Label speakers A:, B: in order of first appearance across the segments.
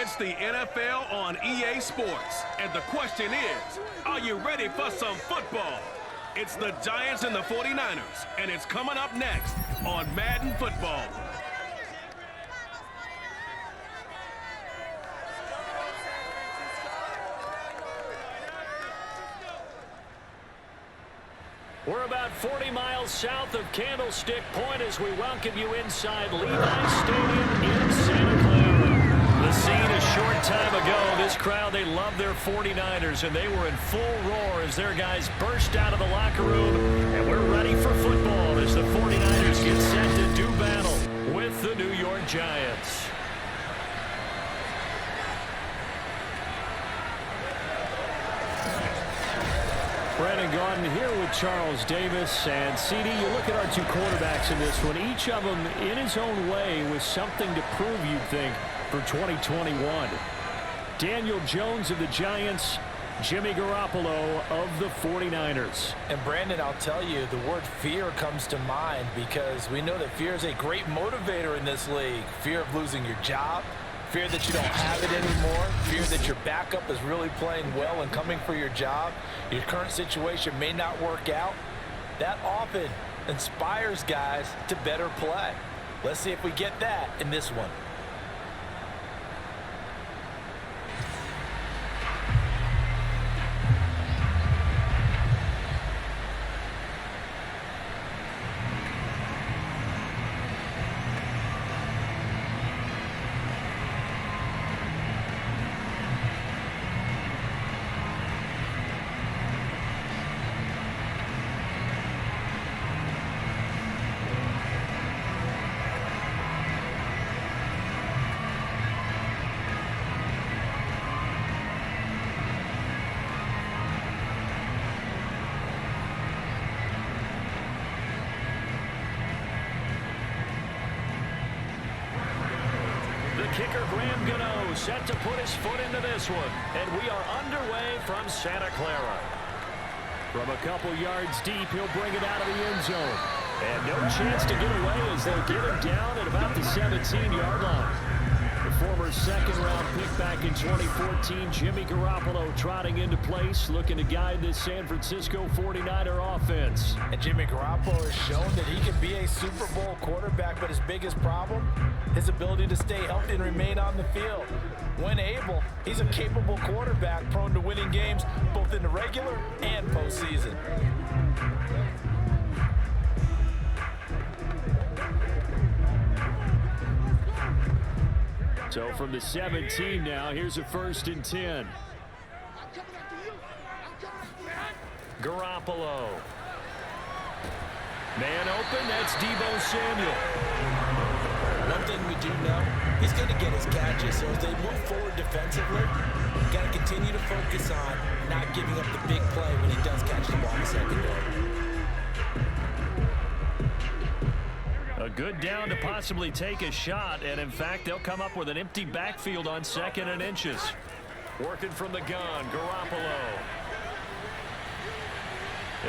A: It's the NFL on EA Sports, and the question is, are you ready for some football? It's the Giants and the 49ers, and it's coming up next on Madden Football.
B: We're about 40 miles south of Candlestick Point as we welcome you inside Levi's Stadium in Santa Clara. The scene a short time ago, this crowd, they love their 49ers, and they were in full roar as their guys burst out of the locker room. And we're ready for football as the 49ers get set to do battle with the New York Giants. Brandon Gaudin here with Charles Davis. And CD, you look at our two quarterbacks in this one. Each of them in his own way with something to prove, you'd think, for 2021. Daniel Jones of the Giants, Jimmy Garoppolo of the 49ers.
C: And Brandon, I'll tell you, the word fear comes to mind because we know that fear is a great motivator in this league. Fear of losing your job, fear that you don't have it anymore, fear that your backup is really playing well and coming for your job. Your current situation may not work out. That often inspires guys to better play. Let's see if we get that in this one.
B: Kicker Graham Gano set to put his foot into this one. And we are underway from Santa Clara. From a couple yards deep, he'll bring it out of the end zone. And no chance to get away as they'll get him down at about the 17-yard line. The former second-round pick back in 2014, Jimmy Garoppolo trotting into place, looking to guide this San Francisco 49er offense.
C: And Jimmy Garoppolo has shown that he can be a Super Bowl quarterback, but his biggest problem, his ability to stay healthy and remain on the field. When able, he's a capable quarterback prone to winning games both in the regular and postseason.
B: So from the 17 now, here's a 1st and 10. Garoppolo. Man open, that's Deebo Samuel.
C: One thing we do know, he's going to get his catches, so as they move forward defensively, got to continue to focus on not giving up the big play when he does catch the ball in the secondary.
B: A good down to possibly take a shot, and in fact, they'll come up with an empty backfield on 2nd and inches. Working from the gun, Garoppolo.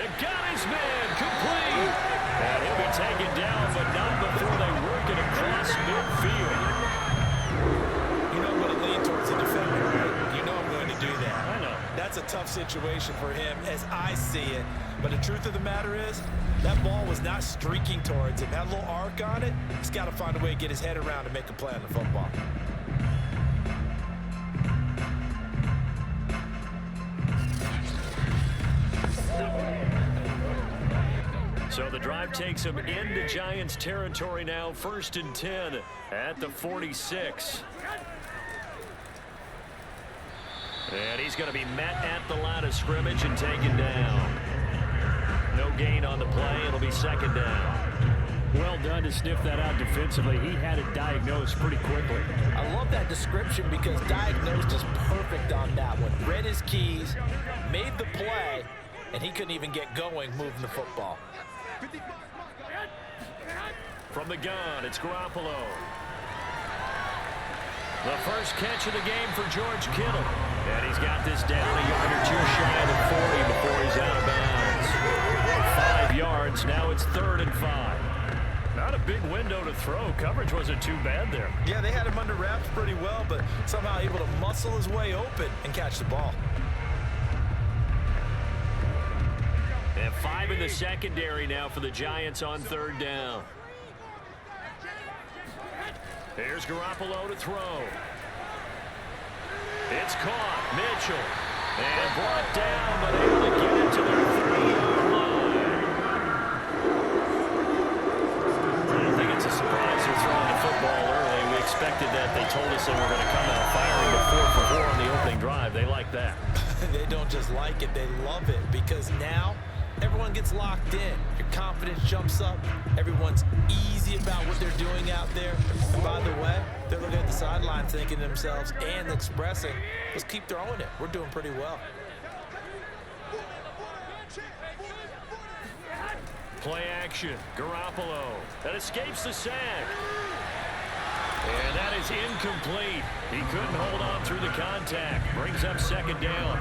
B: It got his man, complete. And he'll be taken down, but not before they work it across midfield.
C: You know I'm going to lean towards the defender, right? You know I'm going to do that.
B: I know.
C: That's a tough situation for him as I see it. But the truth of the matter is, that ball was not streaking towards him. That little arc on it, he's got to find a way to get his head around and make a play on the football.
B: So the drive takes him into Giants territory now. 1st and 10 at the 46. And he's going to be met at the line of scrimmage and taken down. No gain on the play. It'll be 2nd down.
D: Well done to sniff that out defensively. He had it diagnosed pretty quickly.
C: I love that description because diagnosed is perfect on that one. Read his keys, made the play, and he couldn't even get going moving the football.
B: From the gun, it's Garoppolo. The first catch of the game for George Kittle. And he's got this down a yard or two shy of the 40 before he's out of bounds. 5 yards, now it's 3rd and 5. Not a big window to throw. Coverage wasn't too bad there.
C: Yeah, they had him under wraps pretty well, but somehow able to muscle his way open and catch the ball.
B: And 5 in the secondary now for the Giants on 3rd down. Here's Garoppolo to throw. It's caught. Mitchell. And brought down, but able to get it to their 3-yard line. I don't think it's a surprise they're throwing the football early. We expected that. They told us they were going to come out firing a 4 for 4 on the opening drive. They like that.
C: They don't just like it, they love it, because now everyone gets locked in. Your confidence jumps up. Everyone's easy about what they're doing out there. And by the way, they're looking at the sideline thinking to themselves and expressing, let's keep throwing it. We're doing pretty well.
B: Play action. Garoppolo. That escapes the sack. And that is incomplete. He couldn't hold on through the contact. Brings up 2nd down.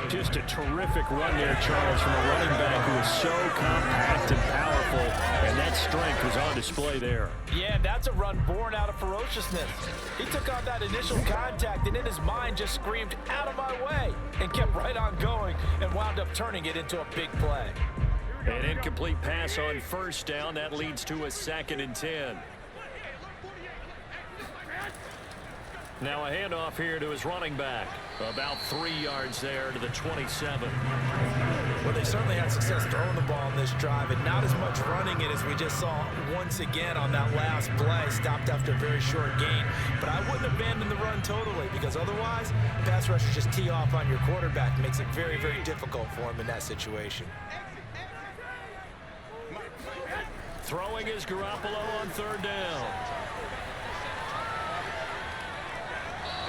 B: Just a terrific run there, Charles, from a running back who is so compact and powerful, and that strength was on display there.
C: Yeah, that's a run born out of ferociousness. He took on that initial contact, and in his mind just screamed, out of my way, and kept right on going and wound up turning it into a big play.
B: An incomplete pass on 1st down. That leads to a 2nd and 10. Now a handoff here to his running back. About 3 yards there to the 27.
C: Well, they certainly had success throwing the ball on this drive, and not as much running it as we just saw once again on that last play. Stopped after a very short gain. But I wouldn't abandon the run totally, because otherwise, pass rushers just tee off on your quarterback. It makes it very, very difficult for him in that situation.
B: Throwing is Garoppolo on 3rd down.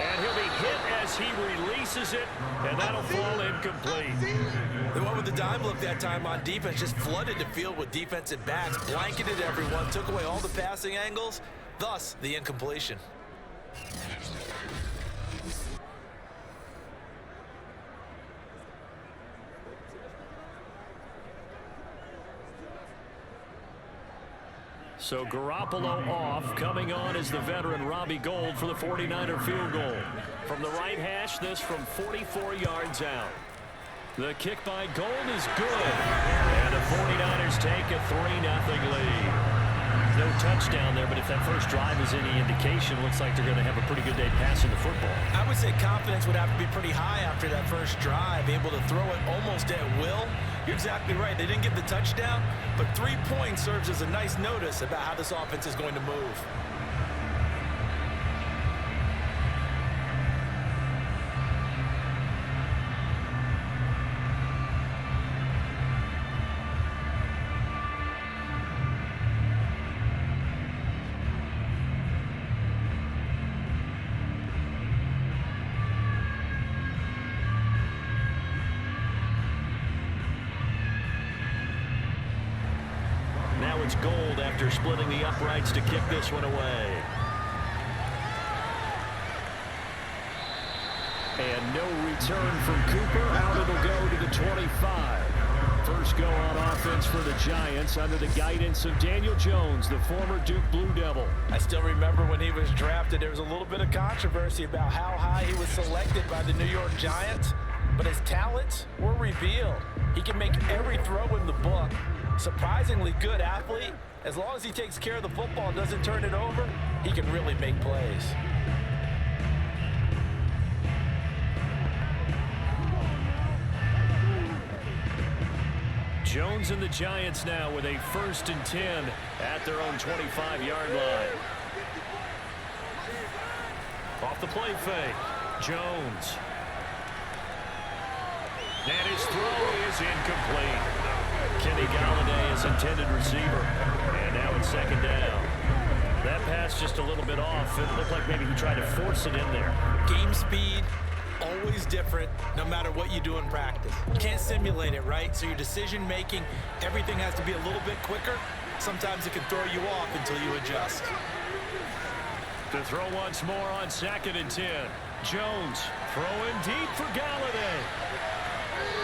B: And he'll be hit as he releases it, and that'll fall incomplete.
C: The one with the dime look that time on defense just flooded the field with defensive backs, blanketed everyone, took away all the passing angles, thus the incompletion.
B: So Garoppolo off. Coming on is the veteran Robbie Gould for the 49er field goal. From the right hash, this from 44 yards out. The kick by Gould is good. And the 49ers take a 3-0 lead. No touchdown there, but if that first drive is any indication, looks like they're going to have a pretty good day passing the football.
C: I would say confidence would have to be pretty high after that first drive, able to throw it almost at will. You're exactly right. They didn't get the touchdown, but 3 points serves as a nice notice about how this offense is going to move.
B: It's Gould after splitting the uprights to kick this one away. And no return from Cooper. Out it'll go to the 25. First go on offense for the Giants under the guidance of Daniel Jones, the former Duke Blue Devil.
C: I still remember when he was drafted, there was a little bit of controversy about how high he was selected by the New York Giants, but his talents were revealed. He can make every throw in the book. Surprisingly good athlete. As long as he takes care of the football and doesn't turn it over, he can really make plays.
B: Jones and the Giants now with a 1st and 10 at their own 25-yard line. Off the play fake, Jones. And his throw is incomplete. Kenny Galladay is intended receiver. And now it's 2nd down. That pass just a little bit off. It looked like maybe he tried to force it in there.
C: Game speed, always different, no matter what you do in practice. You can't simulate it, right? So your decision making, everything has to be a little bit quicker. Sometimes it can throw you off until you adjust.
B: To throw once more on 2nd and 10. Jones throwing deep for Galladay.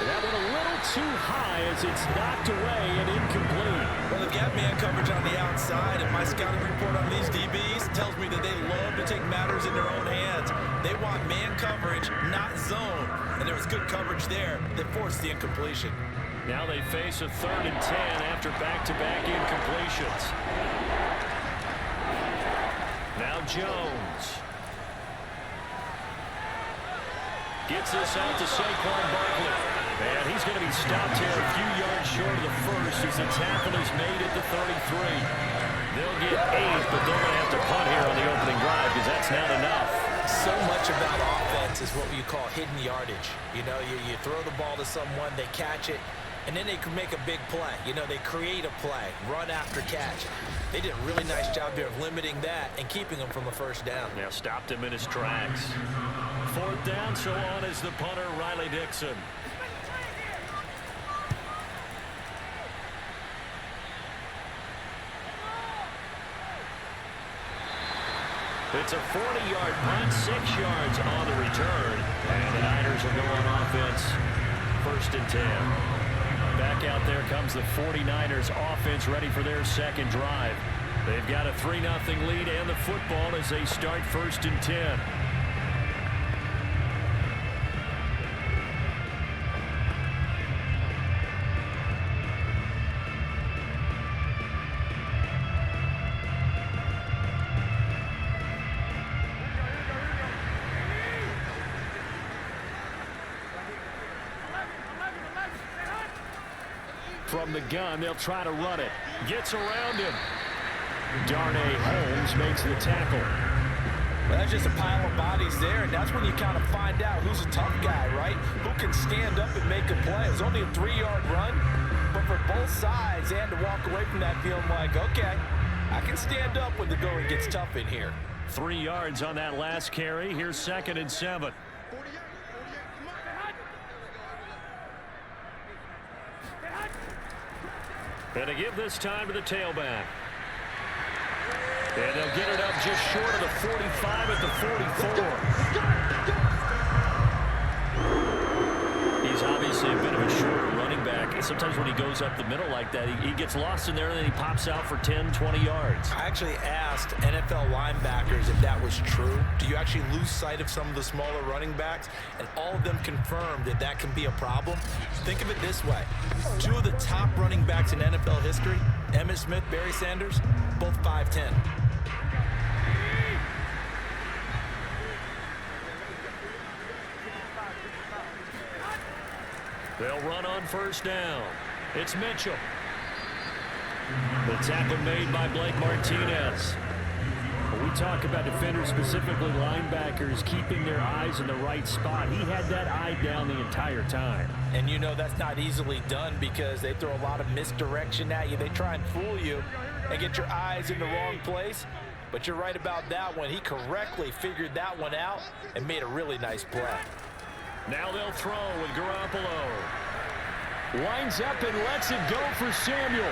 B: That went a little too high as it's knocked away and incomplete.
C: Well, they've got man coverage on the outside, and my scouting report on these DBs tells me that they love to take matters in their own hands. They want man coverage, not zone. And there was good coverage there that forced the incompletion.
B: Now they face a 3rd and 10 after back-to-back incompletions. Now Jones. Gets this out to Saquon Barkley. And he's going to be stopped here a few yards short of the first as the tackle is made at the 33. They'll get 8, but they're going to have to punt here on the opening drive because that's not enough.
C: So much about offense is what you call hidden yardage. You know, you throw the ball to someone, they catch it, and then they can make a big play. You know, they create a play, run after catch. They did a really nice job here of limiting that and keeping him from a first down.
B: Now stopped him in his tracks. 4th down, so on is the punter, Riley Dixon. It's a 40-yard punt, 6 yards on the return. And the Niners will go on offense, 1st and 10. Back out there comes the 49ers offense ready for their second drive. They've got a 3-0 lead and the football as they start 1st and 10. From the gun, they'll try to run it. Gets around him. Darnay Holmes makes the tackle.
C: Well, that's just a pile of bodies there, and that's when you kind of find out who's a tough guy, right? Who can stand up and make a play. It was only a 3-yard run, but for both sides, they had to walk away from that feeling like, okay, I can stand up when the going gets tough in here.
B: 3 yards on that last carry. Here's 2nd and 7. And to give this time to the tailback. And they'll get it up just short of the 45 at the 44. He's obviously a bit of a shorter running back. Sometimes when he goes up the middle like that, he gets lost in there and then he pops out for 10, 20 yards.
C: I actually asked NFL linebackers if that was true. Do you actually lose sight of some of the smaller running backs? And all of them confirmed that that can be a problem. Think of it this way. 2 of the top running backs in NFL history, Emmitt Smith, Barry Sanders, both 5'10".
B: They'll run on 1st down. It's Mitchell. The tackle made by Blake Martinez. When we talk about defenders, specifically linebackers, keeping their eyes in the right spot, he had that eye down the entire time.
C: And you know that's not easily done because they throw a lot of misdirection at you. They try and fool you and get your eyes in the wrong place. But you're right about that one. He correctly figured that one out and made a really nice play.
B: Now they'll throw with Garoppolo. Winds up and lets it go for Samuel.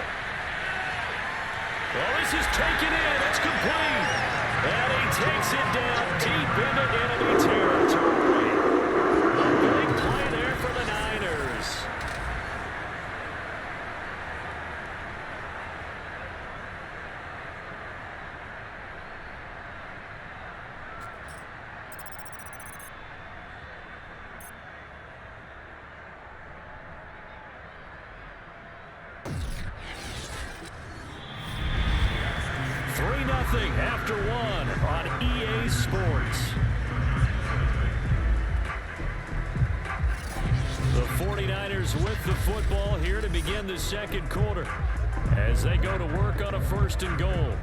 B: Well, this is taken in. It's complete. And he takes it down deep into enemy territory. A big play there for the Niners. After 1 on EA Sports. The 49ers with the football here to begin the second quarter as they go to work on a 1st and goal.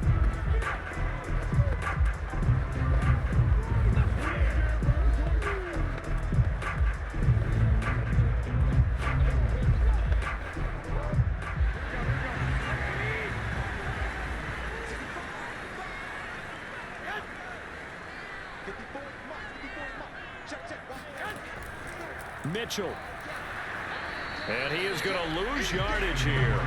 B: Mitchell. And he is going to lose yardage here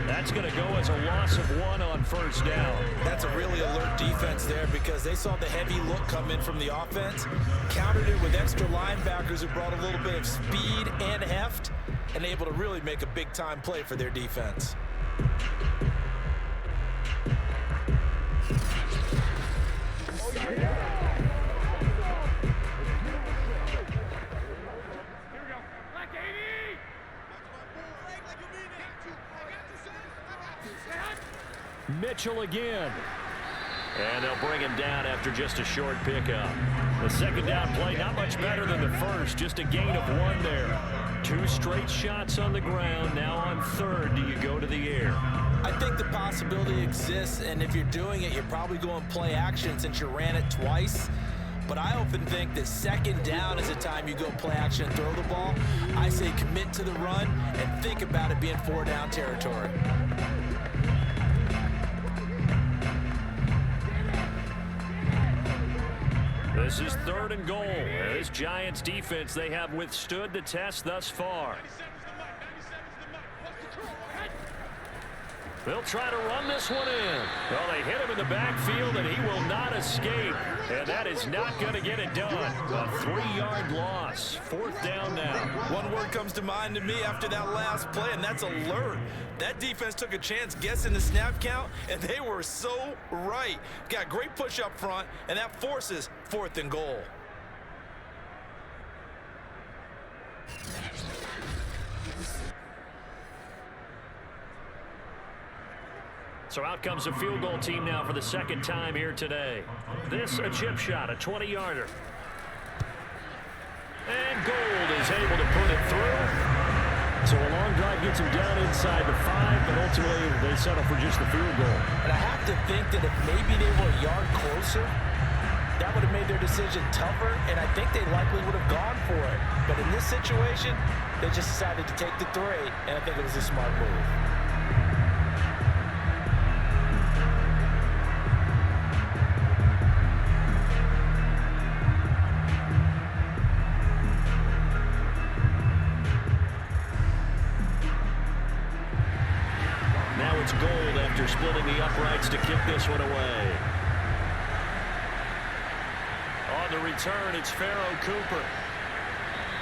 B: That's going to go as a loss of 1 on first down.
C: That's a really alert defense there because they saw the heavy look come in from the offense, countered it with extra linebackers who brought a little bit of speed and heft, and able to really make a big-time play for their defense.
B: Mitchell again. And they'll bring him down after just a short pickup. The second down play, not much better than the first, just a gain of 1 there. 2 straight shots on the ground. Now on third, do you go to the air?
C: I think the possibility exists, and if you're doing it, you're probably going play action since you ran it twice. But I often think that second down is the time you go play action and throw the ball. I say commit to the run and think about it being 4-down territory.
B: This is 3rd and goal. This Giants defense, they have withstood the test thus far. They'll try to run this one in. Well, they hit him in the backfield, and he will not escape. And that is not going to get it done. A 3-yard loss. 4th down now.
C: One word comes to mind to me after that last play, and that's alert. That defense took a chance guessing the snap count, and they were so right. Got great push up front, and that forces 4th and goal.
B: So out comes a field goal team now for the second time here today. This a chip shot, a 20-yarder. And Gold is able to put it through.
D: So a long drive gets him down inside the 5, but ultimately they settle for just the field goal.
C: And I have to think that if maybe they were a yard closer, that would have made their decision tougher, and I think they likely would have gone for it. But in this situation, they just decided to take the 3, and I think it was a smart move.
B: Gold after splitting the uprights to kick this one away. On the return, it's Pharaoh Cooper.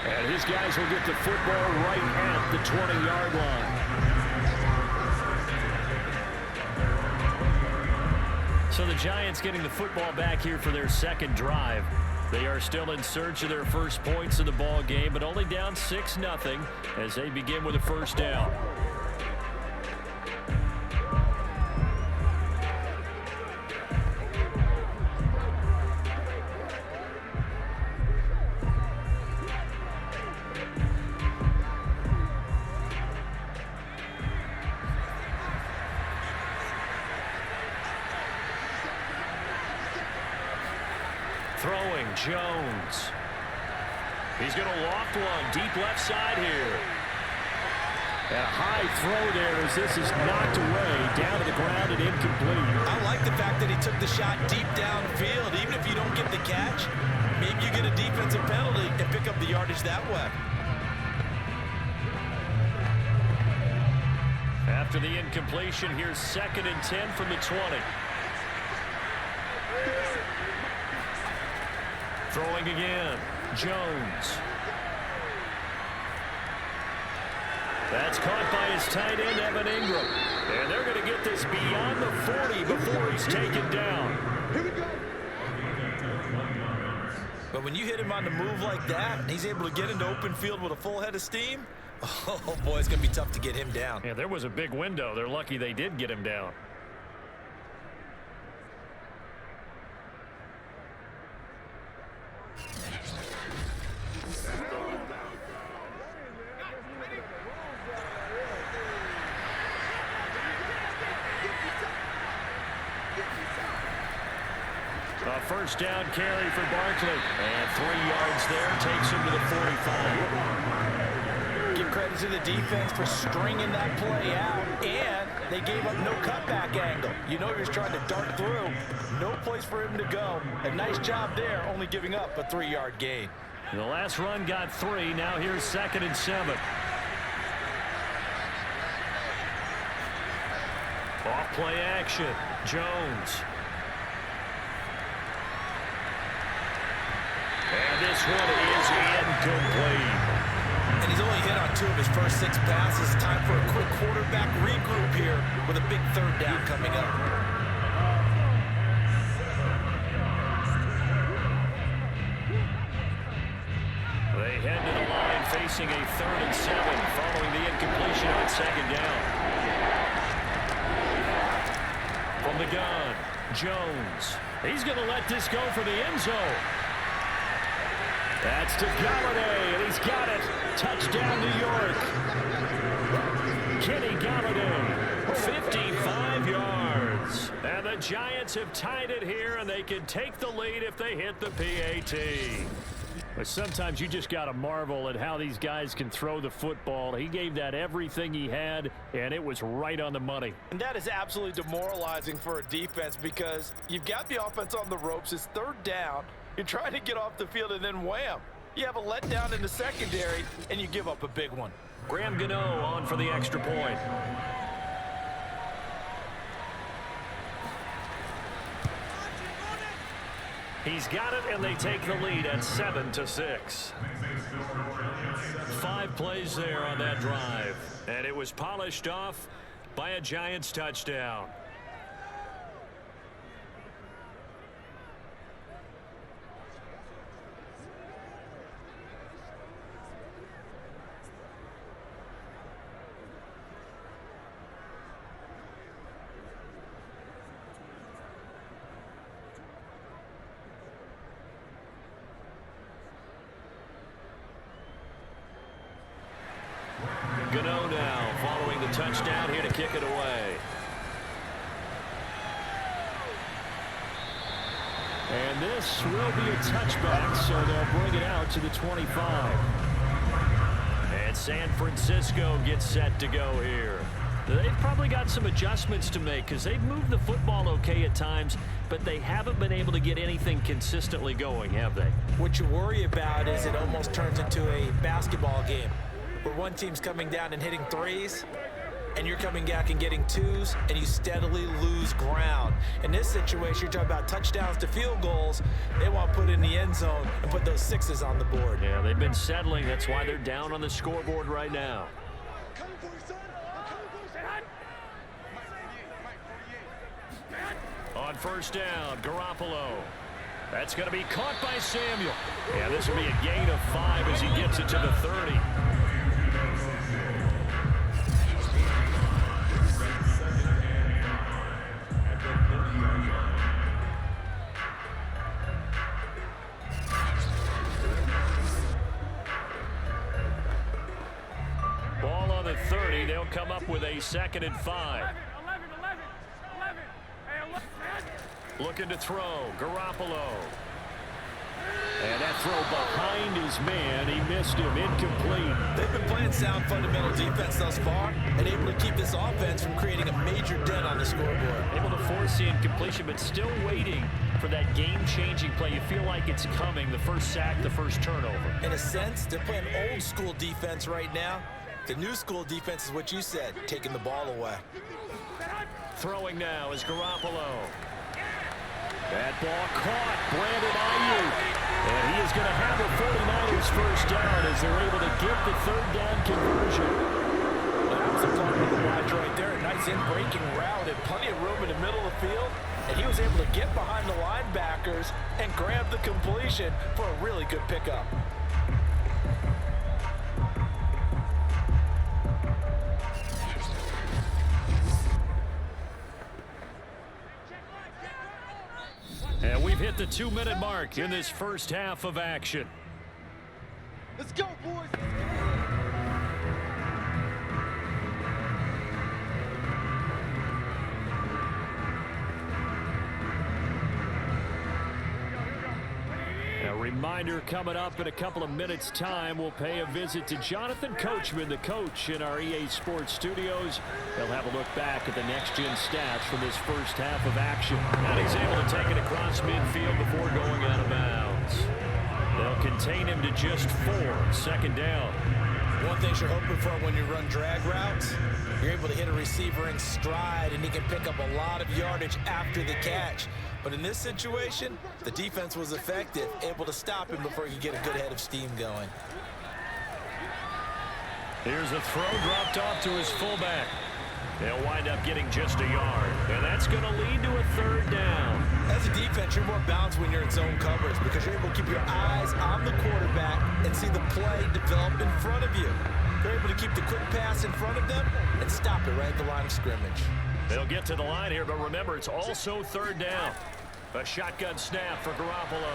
D: And his guys will get the football right at the 20-yard line.
B: So the Giants getting the football back here for their second drive. They are still in search of their first points in the ball game, but only down 6-0 as they begin with a first down. Throwing, Jones. He's going to loft one, deep left side here.
D: And a high throw there as this is knocked away, down to the ground and incomplete.
C: I like the fact that he took the shot deep downfield. Even if you don't get the catch, maybe you get a defensive penalty and pick up the yardage that way.
B: After the incompletion, here's 2nd and 10 from the 20. Throwing again, Jones. That's caught by his tight end, Evan Ingram. And they're going to get this beyond the 40 before he's taken down.
C: But when you hit him on the move like that, and he's able to get into open field with a full head of steam, oh boy, it's going to be tough to get him down.
B: Yeah, there was a big window. They're lucky they did get him down. A first down carry for Barkley. And 3 yards there takes him to the 45.
C: Give credit to the defense for stringing that play out. And they gave up no cutback angle. You know he was trying to dart through. No place for him to go. A nice job there, only giving up a 3-yard gain.
B: The last run got 3. Now here's 2nd and 7. Off play action. Jones. And this one is incomplete.
C: And he's only hit on 2 of his first 6 passes. Time for a quick quarterback regroup here with a big 3rd down coming up.
B: They head to the line facing a 3rd and 7 following the incompletion on 2nd down. From the gun, Jones. He's going to let this go for the end zone. That's to Galladay, and he's got it. Touchdown, New York. Kenny Galladay, 55 yards. And the Giants have tied it here, and they can take the lead if they hit the PAT. But sometimes you just got to marvel at how these guys can throw the football. He gave that everything he had, and it was right on the money.
C: And that is absolutely demoralizing for a defense because you've got the offense on the ropes. It's 3rd down. You're trying to get off the field, and then wham. You have a letdown in the secondary, and you give up a big one.
B: Graham Gano on for the extra point. He's got it, and they take the lead at 7-6. 5 plays there on that drive, and it was polished off by a Giants touchdown. Gano now following the touchdown here to kick it away.
D: And this will be a touchback, so they'll bring it out to the 25.
B: And San Francisco gets set to go here. They've probably got some adjustments to make because they've moved the football okay at times, but they haven't been able to get anything consistently going, have they?
C: What you worry about is it almost turns into a basketball game where one team's coming down and hitting 3s, and you're coming back and getting 2s, and you steadily lose ground. In this situation, you're talking about touchdowns to field goals. They want to put in the end zone and put those 6s on the board.
B: Yeah, they've been settling. That's why they're down on the scoreboard right now. On 1st down, Garoppolo. That's going to be caught by Samuel. Yeah, this will be a gain of 5 as he gets it to the 30. Ball on the 30. They'll come up with a 2nd and 5. Looking to throw, Garoppolo. And that throw behind his man, he missed him, incomplete.
C: They've been playing sound fundamental defense thus far and able to keep this offense from creating a major dent on the scoreboard.
B: Able to force the incompletion, but still waiting for that game-changing play. You feel like it's coming, the first sack, the first turnover.
C: In a sense, they're playing old-school defense right now. The new-school defense is what you said, taking the ball away.
B: Throwing now is Garoppolo. That ball caught, Brandon Ayuk. And he is going to have the 49ers first down as they're able to get the 3rd down conversion.
C: Well, that was a fun little watch right there. A nice in-breaking route and plenty of room in the middle of the field. And he was able to get behind the linebackers and grab the completion for a really good pickup.
B: And we've hit the 2-minute mark in this first half of action.
E: Let's go, boys!
B: A reminder coming up in a couple of minutes' time, we'll pay a visit to Jonathan Coachman, the coach in our EA Sports studios. They'll have a look back at the next-gen stats from this first half of action. And he's able to take it across midfield before going out of bounds. They'll contain him to just 4, 2nd down.
C: One of things you're hoping for when you run drag routes. You're able to hit a receiver in stride, and he can pick up a lot of yardage after the catch. But in this situation, the defense was effective, able to stop him before he could get a good head of steam going.
B: Here's a throw dropped off to his fullback. They'll wind up getting just a yard, and that's going to lead to a third down.
C: As a defense, you're more balanced when you're in zone coverage because you're able to keep your eyes on the quarterback and see the play develop in front of you. They're able to keep the quick pass in front of them and stop it right at the line of scrimmage.
B: They'll get to the line here, but remember, it's also third down. A shotgun snap for Garoppolo.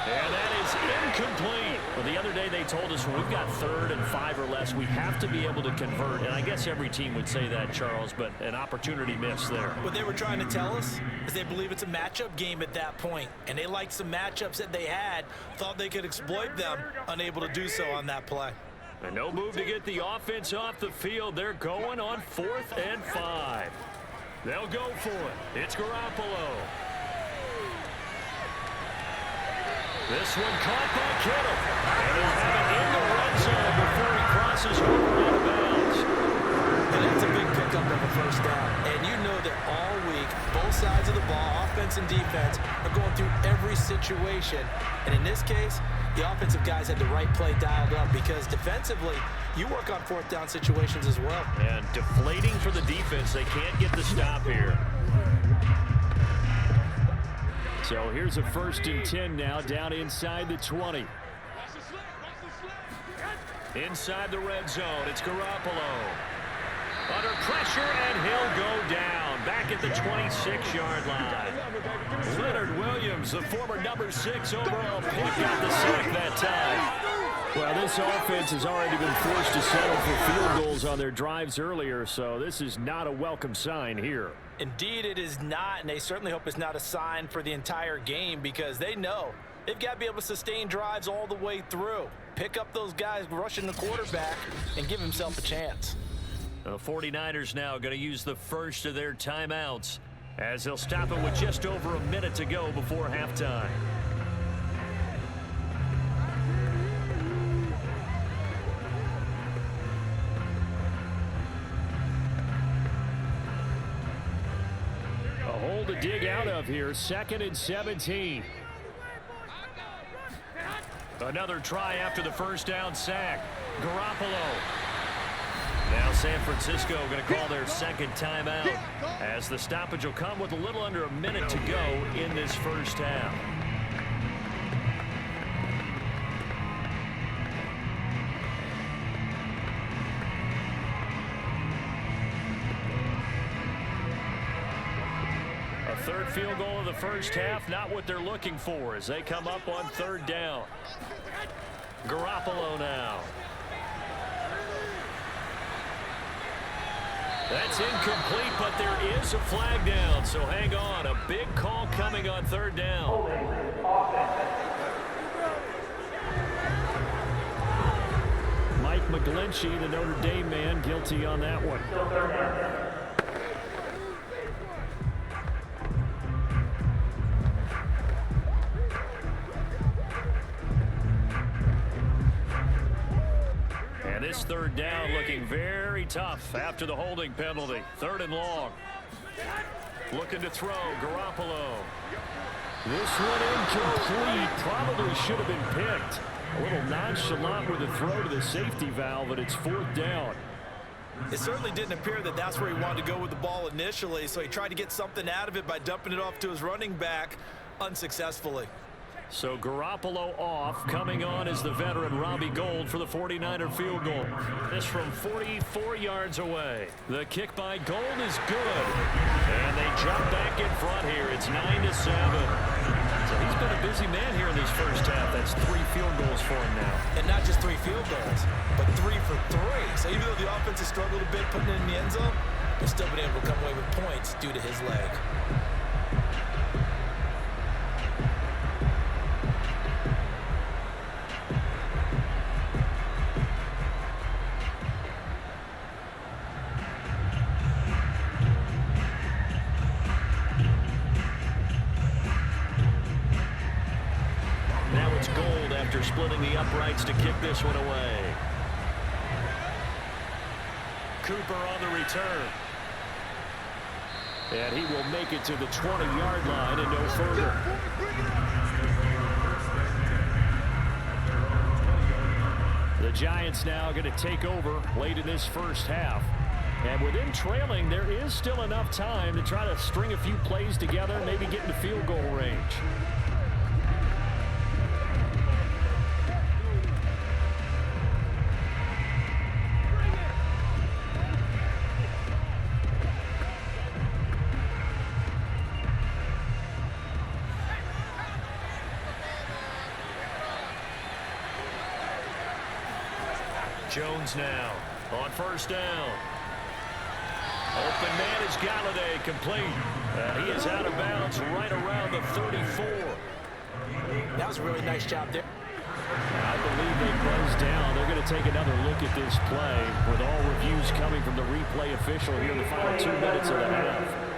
B: And that is incomplete. Well, the other day they told us when we've got 3rd and 5 or less, we have to be able to convert. And I guess every team would say that, Charles, but an opportunity missed there.
C: What they were trying to tell us is they believe it's a matchup game at that point. And they liked some matchups that they had, thought they could exploit them, unable to do so on that play.
B: And no move to get the offense off the field. They're going on 4th and 5. They'll go for it. It's Garoppolo. This one caught by Kittle. And he'll have it in the red zone before he crosses over out of bounds.
C: And that's a big pickup of a first down. And you know that all week, both sides of the ball, offense and defense, are going through every situation. And in this case, the offensive guys had the right play dialed up because defensively, you work on 4th down situations as well.
B: And deflating for the defense. They can't get the stop here. So here's a 1st and 10 now, down inside the 20. Inside the red zone, it's Garoppolo. Under pressure, and he'll go down. Back at the 26-yard line. Leonard Williams, the former number 6 overall pick, got the sack that time. Well, this offense has already been forced to settle for field goals on their drives earlier, so this is not a welcome sign here.
C: Indeed, it is not, and they certainly hope it's not a sign for the entire game because they know they've got to be able to sustain drives all the way through. Pick up those guys rushing the quarterback and give himself a chance.
B: The 49ers now going to use the first of their timeouts as they'll stop it with just over a minute to go before halftime. To dig out of here, 2nd and 17. Another try after the first down sack. Garoppolo. Now San Francisco going to call their 2nd timeout as the stoppage will come with a little under a minute to go in this first half. Third field goal of the first half, not what they're looking for as they come up on 3rd down. Garoppolo now. That's incomplete, but there is a flag down, so hang on. A big call coming on 3rd down. Mike McGlinchey, the Notre Dame man, guilty on that one. This 3rd down looking very tough after the holding penalty. 3rd and long. Looking to throw, Garoppolo. This one incomplete. Probably should have been picked. A little nonchalant with a throw to the safety valve, but it's 4th down.
C: It certainly didn't appear that that's where he wanted to go with the ball initially, so he tried to get something out of it by dumping it off to his running back unsuccessfully.
B: So Garoppolo off. Coming on is the veteran Robbie Gould for the 49er field goal. This from 44 yards away. The kick by Gould is good. And they jump back in front here. It's 9-7. So he's been a busy man here in this first half. That's 3 field goals for him now.
C: And not just 3 field goals, but 3 for 3. So even though the offense has struggled a bit putting it in the end zone, they've still been able to come away with points due to his leg.
B: Now it's Gould after splitting the uprights to kick this one away. Cooper on the return.
D: And he will make it to the 20-yard line and no further. The Giants now going to take over late in this first half. And within trailing, there is still enough time to try to string a few plays together and maybe get into field goal range.
B: Jones now on first down. Open man is Galladay, complete. He is out of bounds right around the 34.
C: That was a really nice job there.
D: I believe they closed down. They're going to take another look at this play with all reviews coming from the replay official here in the final 2 minutes of the half.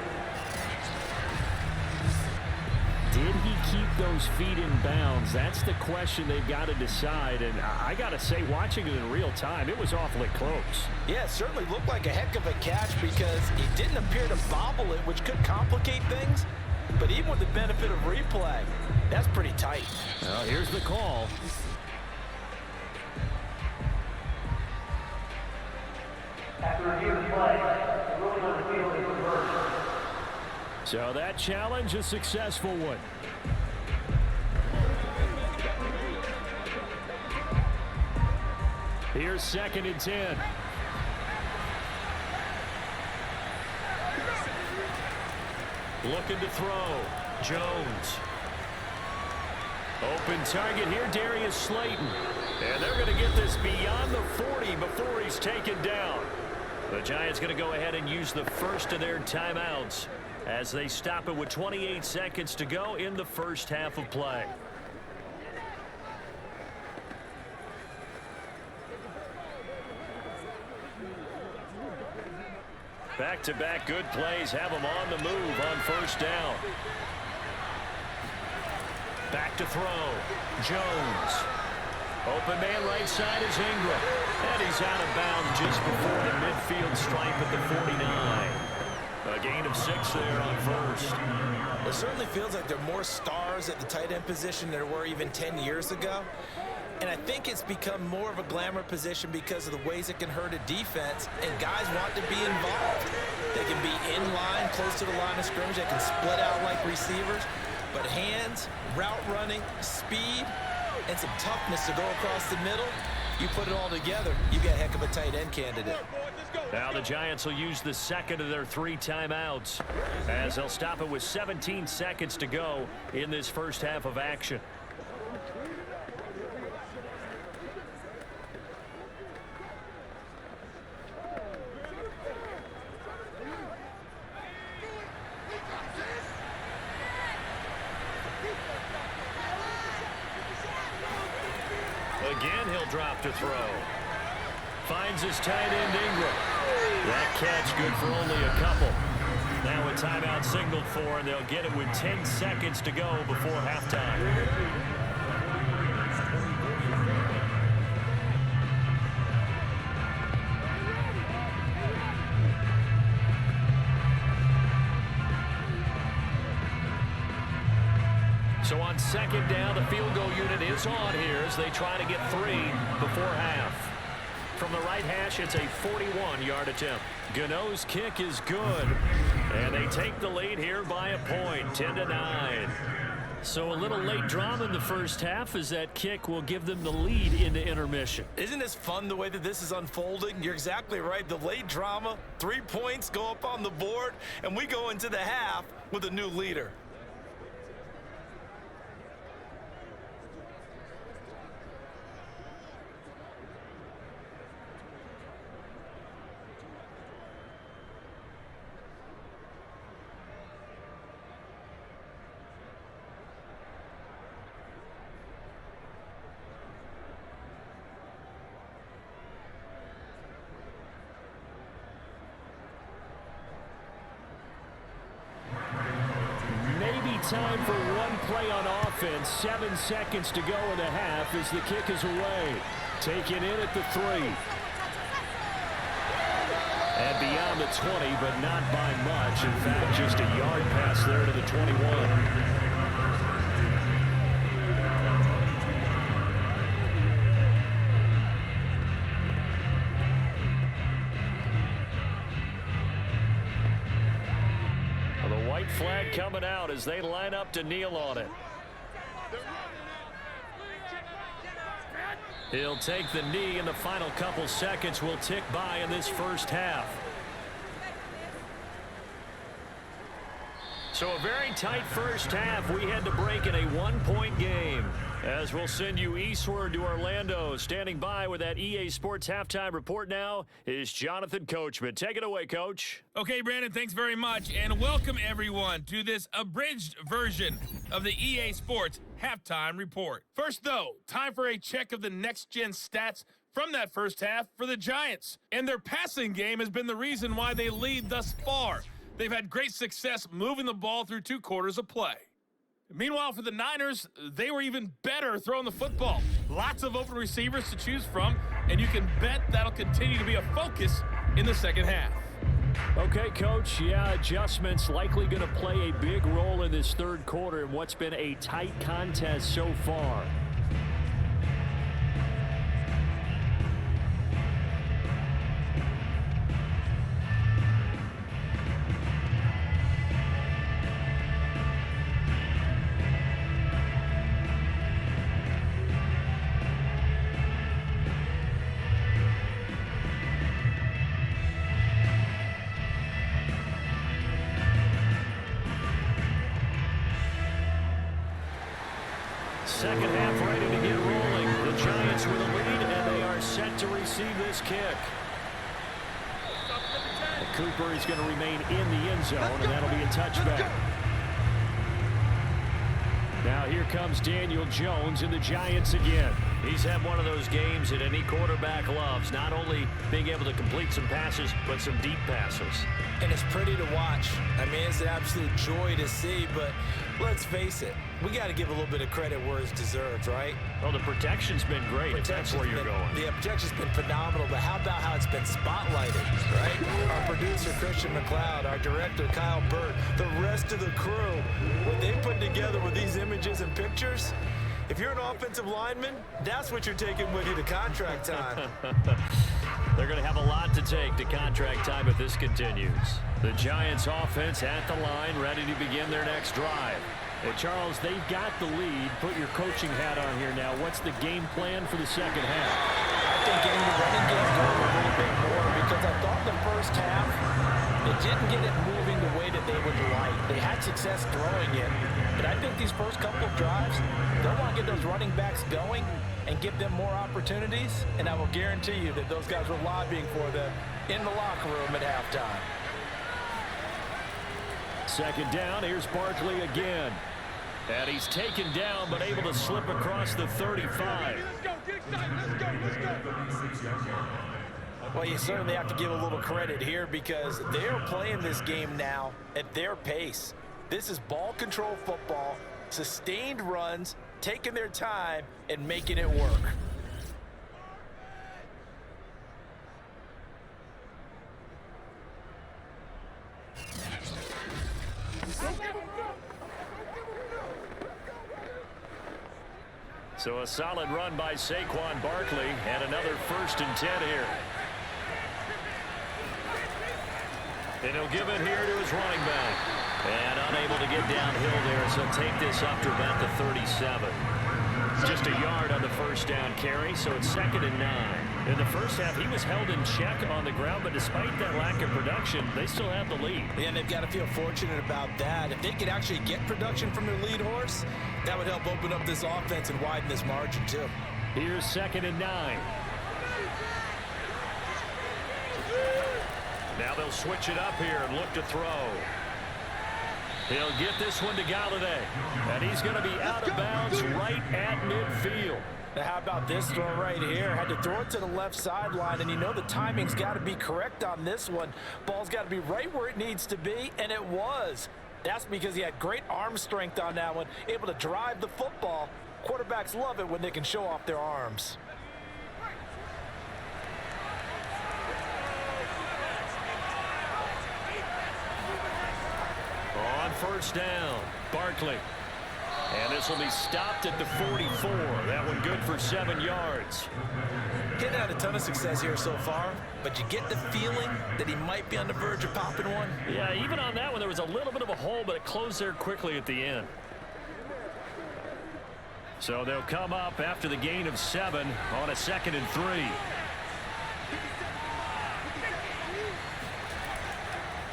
D: Did he keep those feet in bounds? That's the question they've got to decide. And I got to say, watching it in real time, it was awfully close.
C: Yeah, it certainly looked like a heck of a catch because he didn't appear to bobble it, which could complicate things. But even with the benefit of replay, that's pretty tight.
D: Well, here's the call.
F: After review of play, the ruling on the field is reversed.
D: So that challenge, a successful one. Here's 2nd and 10.
B: Looking to throw. Jones. Open target here, Darius Slayton. And they're going to get this beyond the 40 before he's taken down. The Giants going to go ahead and use the first of their timeouts as they stop it with 28 seconds to go in the first half of play. Back-to-back good plays have them on the move on first down. Back to throw. Jones. Open man right side is Ingram. And he's out of bounds just before the midfield stripe at the 49. A gain of 6 there on first.
C: It certainly feels like there are more stars at the tight end position than there were even 10 years ago. And I think it's become more of a glamour position because of the ways it can hurt a defense, and guys want to be involved. They can be in line, close to the line of scrimmage. They can split out like receivers. But hands, route running, speed, and some toughness to go across the middle, you put it all together, you get a heck of a tight end candidate.
B: Now the Giants will use the second of their 3 timeouts as they'll stop it with 17 seconds to go in this first half of action. Again, he'll drop to throw. Finds his tight end, Ingram. That catch good for only a couple. Now a timeout signaled for, and they'll get it with 10 seconds to go before halftime. So on second down, the field goal unit is on here as they try to get 3 before half. From the right hash, it's a 41-yard attempt. Gano's kick is good. And they take the lead here by a point, 10-9. So a little late drama in the first half as that kick will give them the lead into intermission.
C: Isn't this fun the way that this is unfolding? You're exactly right. The late drama, 3 points go up on the board, and we go into the half with a new leader.
D: Time for one play on offense. 7 seconds to go in the half as the kick is away. Taken in at the 3. And beyond the 20, but not by much. In fact, just a yard pass there to the 21. Flag coming out as they line up to kneel on it. He'll take the knee, and the final couple seconds will tick by in this first half. So a very tight first half. We had to break in a one-point game. As we'll send you eastward to Orlando. Standing by with that EA Sports halftime report now is Jonathan Coachman. Take it away, Coach.
G: Okay, Brandon, thanks very much. And welcome, everyone, to this abridged version of the EA Sports halftime report. First, though, time for a check of the next-gen stats from that first half for the Giants. And their passing game has been the reason why they lead thus far. They've had great success moving the ball through 2 quarters of play. Meanwhile, for the Niners, they were even better throwing the football. Lots of open receivers to choose from, and you can bet that'll continue to be a focus in the second half.
D: Okay, Coach, adjustments likely going to play a big role in this third quarter in what's been a tight contest so far. Second half ready to get rolling. The Giants with a lead, and they are set to receive this kick. Cooper is going to remain in the end zone, and that'll be a touchback. Now here comes Daniel Jones and the Giants again.
B: He's had one of those games that any quarterback loves, not only being able to complete some passes, but some deep passes.
C: And it's pretty to watch. I mean, it's an absolute joy to see, but let's face it, we got to give a little bit of credit where it's deserved, right?
D: Well, the protection's been great. That's where you're going.
C: The protection's been phenomenal, but how about how it's been spotlighted, right? Our producer, Christian McLeod, our director, Kyle Burt, the rest of the crew, what they put together with these images and pictures, if you're an offensive lineman, that's what you're taking with you to contract time.
D: They're going to have a lot to take to contract time if this continues. The Giants offense at the line, ready to begin their next drive. Hey, Charles, they've got the lead. Put your coaching hat on here now. What's the game plan for the second half?
C: I think getting the running game going a little bit more, because I thought the first half, they didn't get it moving the way that they would like. They had success throwing it, but I think these first couple of drives, they'll want to get those running backs going and give them more opportunities, and I will guarantee you that those guys were lobbying for them in the locker room at halftime.
D: Second down, here's Barkley again. And he's taken down, but able to slip across the 35.
C: Well, you certainly have to give a little credit here, because they're playing this game now at their pace. This is ball control football, sustained runs, taking their time and making it work.
D: So a solid run by Saquon Barkley, and another 1st and 10 here. And he'll give it here to his running back. And unable to get downhill there, so he'll take this up to about the 37. Just a yard on the first down carry, so it's 2nd and 9. In the first half, he was held in check on the ground, but despite that lack of production, they still have the lead.
C: Yeah, and they've got to feel fortunate about that. If they could actually get production from their lead horse, that would help open up this offense and widen this margin, too.
D: Here's 2nd and 9. Now they'll switch it up here and look to throw. He'll get this one to Galladay, and he's going to be out of bounds right at midfield.
C: Now, how about this throw right here? Had to throw it to the left sideline, and you know the timing's got to be correct on this one. Ball's got to be right where it needs to be, and it was. That's because he had great arm strength on that one, able to drive the football. Quarterbacks love it when they can show off their arms.
D: first down. Barkley. And this will be stopped at the 44. That one good for 7 yards.
C: Getting had a ton of success here so far, but you get the feeling that he might be on the verge of popping one.
D: Yeah, even on that one, there was a little bit of a hole, but it closed there quickly at the end. So they'll come up after the gain of 7 on a 2nd and 3.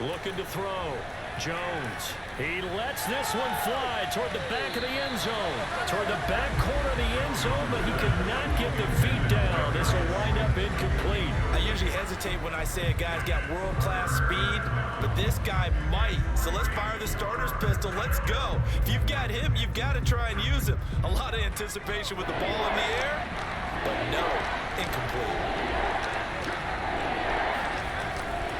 D: Looking to throw. Jones. He lets this one fly toward the back of the end zone. Toward the back corner of the end zone, but he could not get the feet down. This will wind up incomplete.
C: I usually hesitate when I say a guy's got world-class speed, but this guy might. So let's fire the starter's pistol. Let's go. If you've got him, you've got to try and use him. A lot of anticipation with the ball in the air, but no, incomplete.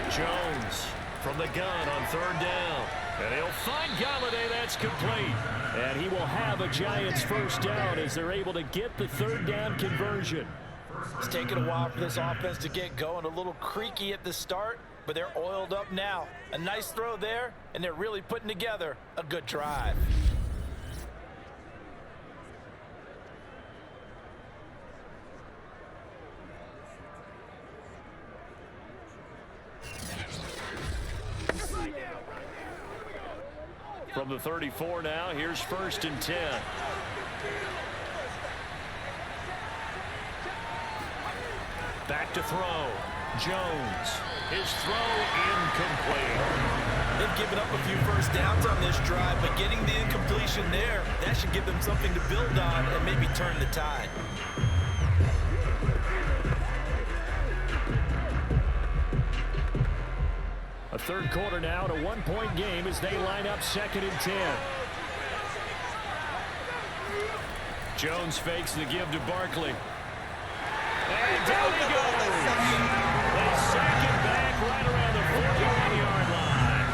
D: Jones from the gun on 3rd down. And he'll find Galladay. That's complete. And he will have a Giants first down as they're able to get the 3rd down conversion.
C: It's taken a while for this offense to get going. A little creaky at the start, but they're oiled up now. A nice throw there, and they're really putting together a good drive.
D: From the 34 now, here's 1st and 10. Back to throw. Jones. His throw incomplete.
C: They've given up a few first downs on this drive, but getting the incompletion there, that should give them something to build on and maybe turn the tide.
D: A 3rd quarter now and a 1-point game as they line up 2nd and 10. Jones fakes the give to Barkley. And down he goes. They sack him back right around the 41-yard line.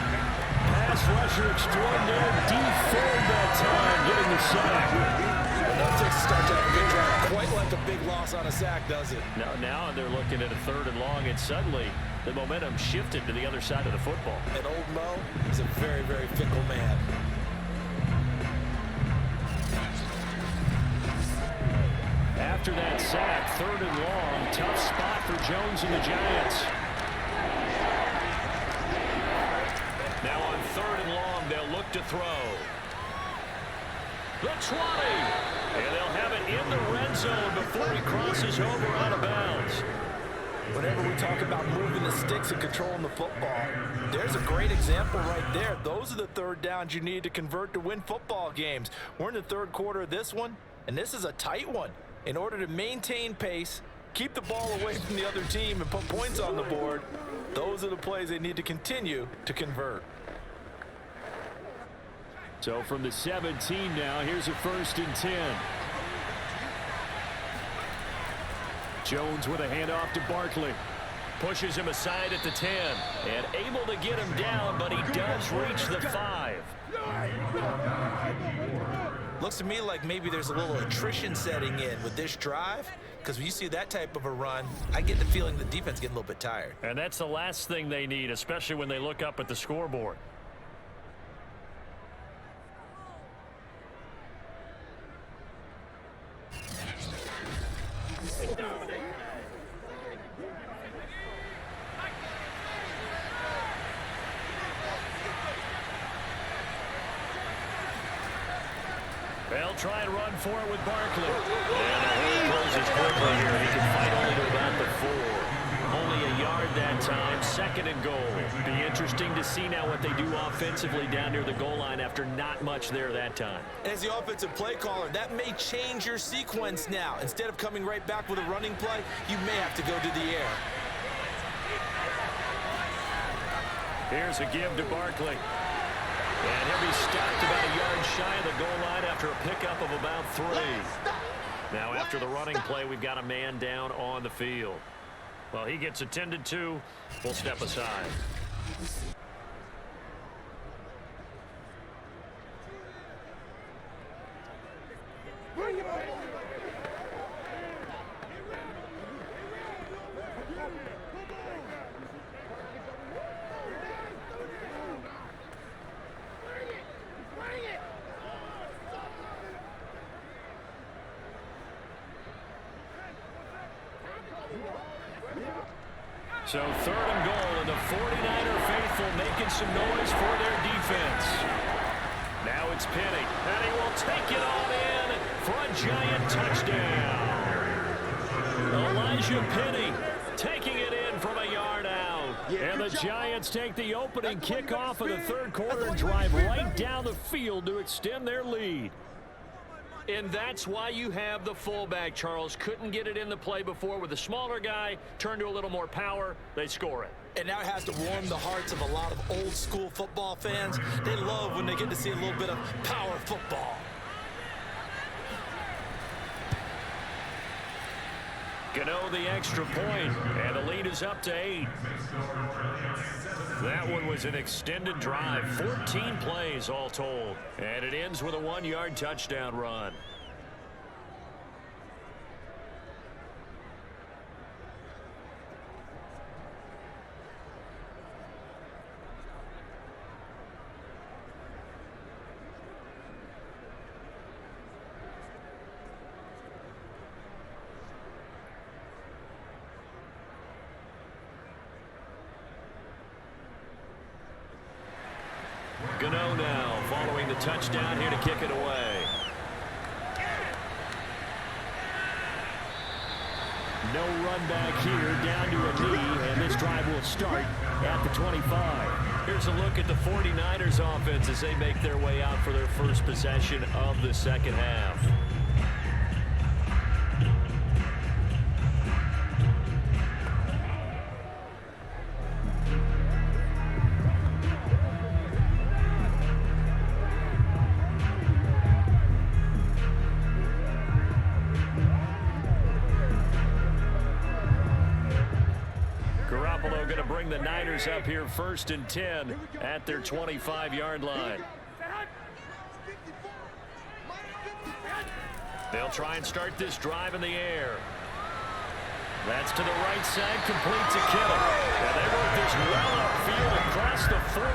D: Pass rusher extraordinaire, deferred that time, getting the sack.
C: That takes a start to have a big drive. Quite like a big loss on a sack, does it?
D: Now they're looking at a 3rd and long, and suddenly the momentum shifted to the other side of the football.
C: And old Mo is a very, very fickle man.
D: After that sack, 3rd and long, tough spot for Jones and the Giants. Now on 3rd and long, they'll look to throw. The 20, and they'll have it in the red zone before he crosses over out of bounds.
C: Whenever we talk about moving the sticks and controlling the football, there's a great example right there. Those are the 3rd downs you need to convert to win football games. We're in the 3rd quarter of this one, and this is a tight one. In order to maintain pace, keep the ball away from the other team, and put points on the board, those are the plays they need to continue to convert.
D: So from the 17 now, here's a 1st and 10. Jones with a handoff to Barkley. Pushes him aside at the 10. And able to get him down, but he does reach the 5.
C: Looks to me like maybe there's a little attrition setting in with this drive, because when you see that type of a run, I get the feeling the defense getting a little bit tired.
D: And that's the last thing they need, especially when they look up at the scoreboard. They'll try and run for it with Barkley. And he closes quickly here. He can fight only to about the 4. Only a yard that time. 2nd and goal. Be interesting to see now what they do offensively down near the goal line after not much there that time.
C: As the offensive play caller, that may change your sequence now. Instead of coming right back with a running play, you may have to go to the air.
D: Here's a give to Barkley. And he'll be stopped about a yard shy of the goal line after a pickup of about 3. Now after the running play, we've got a man down on the field. Well, he gets attended to. We'll step aside. So 3rd and goal, and the 49er faithful making some noise for their defense. Now it's Penny, and he will take it all in for a giant touchdown. Elijah Penny taking it in from a yard out. And the Giants take the opening kickoff of the 3rd quarter and drive right down the field to extend their lead.
B: And that's why you have the fullback, Charles. Couldn't get it in the play before with the smaller guy. Turn to a little more power. They score it.
C: And that has to warm the hearts of a lot of old school football fans. They love when they get to see a little bit of power football.
D: Gano the extra point, and the lead is up to 8. That one was an extended drive, 14 plays all told, and it ends with a 1-yard touchdown run. Gano now following the touchdown here to kick it away. No run back here, down to a knee, and this drive will start at the 25. Here's a look at the 49ers offense as they make their way out for their first possession of the second half. Going to bring the Niners up here 1st and 10 at their 25-yard line. They'll try and start this drive in the air. That's to the right side, complete to Kittle. And they work this well upfield across the 45.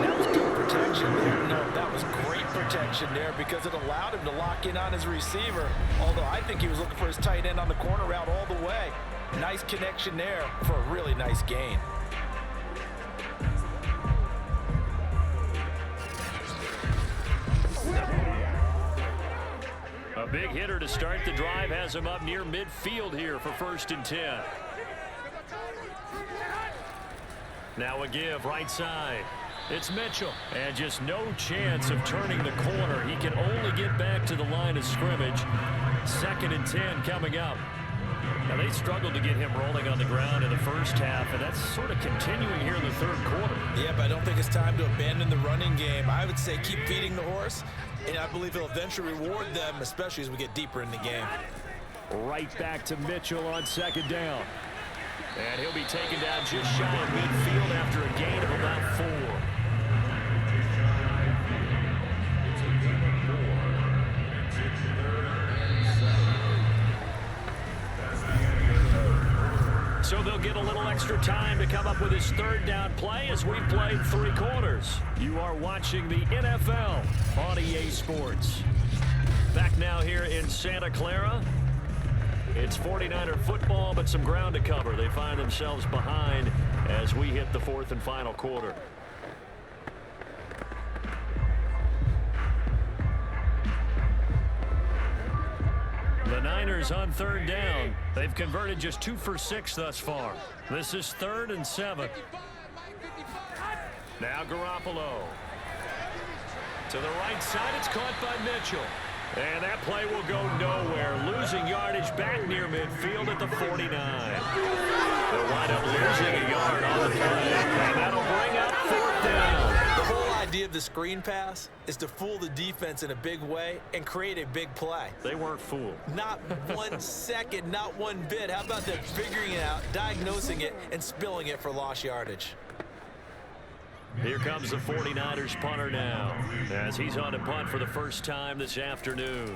C: That was good protection there. No, that was great protection there because it allowed him to lock in on his receiver. Although I think he was looking for his tight end on the corner route all the way. Nice connection there for a really nice gain.
D: A big hitter to start the drive has him up near midfield here for 1st and 10. Now a give right side. It's Mitchell. And just no chance of turning the corner. He can only get back to the line of scrimmage. 2nd and 10 coming up. Now, they struggled to get him rolling on the ground in the first half, and that's sort of continuing here in the 3rd quarter.
C: Yeah, but I don't think it's time to abandon the running game. I would say keep feeding the horse, and I believe he'll eventually reward them, especially as we get deeper in the game.
D: Right back to Mitchell on 2nd down. And he'll be taken down just shy of midfield after a gain of about 4. So they'll get a little extra time to come up with his 3rd down play as we've played 3 quarters. You are watching the NFL on EA Sports. Back now here in Santa Clara. It's 49er football, but some ground to cover. They find themselves behind as we hit the 4th and final quarter. The Niners on 3rd down. They've converted just 2 for 6 thus far. This is 3rd and 7. Now Garoppolo. To the right side, it's caught by Mitchell. And that play will go nowhere. Losing yardage back near midfield at the 49. They'll wind up losing a yard on the play. And that'll bring up 4th down.
C: The whole idea of the screen pass is to fool the defense in a big way and create a big play.
D: They weren't fooled.
C: Not 1 second, not one bit. How about them figuring it out, diagnosing it, and spilling it for lost yardage?
D: Here comes the 49ers punter now as he's on to punt for the first time this afternoon.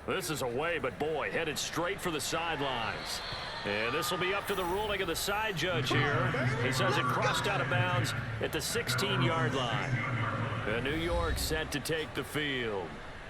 D: This is away, but boy, headed straight for the sidelines. And this will be up to the ruling of the side judge here. He says it crossed out of bounds at the 16-yard line. And New York set to take the field.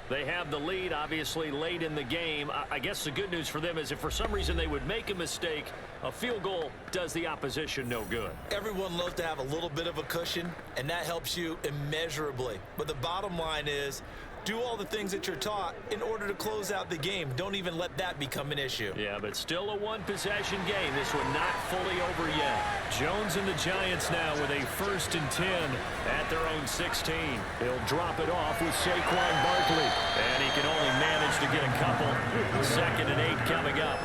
D: They have the lead, obviously, late in the game. I guess the good news for them is if for some reason they would make a mistake, a field goal does the opposition no good.
C: Everyone loves to have a little bit of a cushion, and that helps you immeasurably. But the bottom line is, do all the things that you're taught in order to close out the game. Don't even let that become an issue.
D: Yeah, but still a one-possession game. This one not fully over yet. Jones and the Giants now with a 1st and 10 at their own 16. He'll drop it off with Saquon Barkley. And he can only manage to get a couple. 2nd and 8 coming up.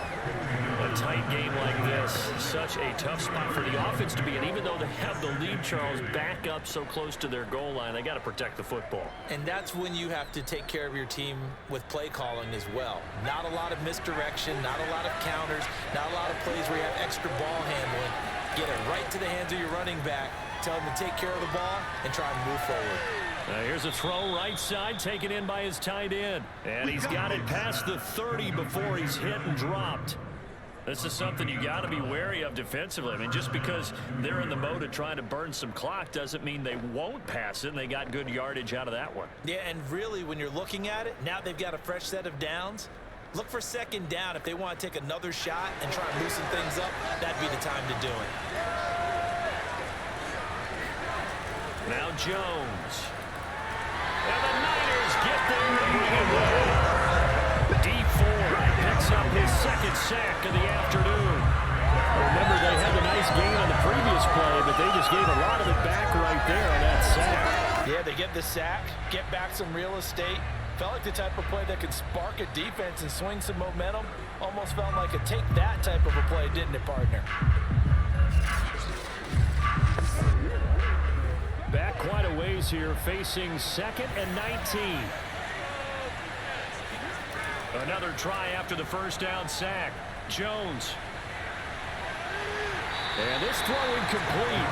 D: A tight game like this, such a tough spot for the offense to be in. Even though they have the lead, Charles, back up so close to their goal line, they got to protect the football.
C: And that's when you have to take care of your team with play calling as well. Not a lot of misdirection, not a lot of counters, not a lot of plays where you have extra ball handling. Get it right to the hands of your running back, tell him to take care of the ball, and try and move forward.
D: Here's a throw right side, taken in by his tight end. And he's got it past the 30 before he's hit and dropped. This is something you got to be wary of defensively. I mean, just because they're in the mode of trying to burn some clock doesn't mean they won't pass it, and they got good yardage out of that one.
C: Yeah, and really, when you're looking at it, now they've got a fresh set of downs. Look for 2nd down. If they want to take another shot and try and loosen things up, that'd be the time to do it.
D: Now Jones. And the Niners get there and bring it down. D4 picks up his 2nd sack of the afternoon.
B: Remember, they had a nice gain on the previous play, but they just gave a lot of it back right there on that sack.
C: Yeah, they get the sack, get back some real estate. Felt like the type of play that could spark a defense and swing some momentum. Almost felt like a take that type of a play, didn't it, partner?
B: Back quite a ways here, facing 2nd and 19.
D: Another try after the 1st down sack. Jones.
B: And this throw incomplete.